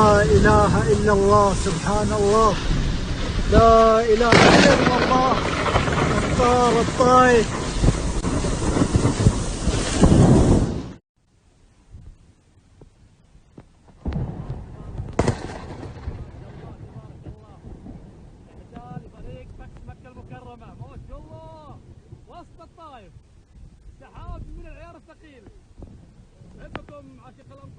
لا إله إلا الله، سبحان الله، لا إله إلا الله. مطار الطايف. مكة المكرمة ما شاء الله وسط الطايف، سحاب من العيار الثقيل. عندكم عاشق الأنبار.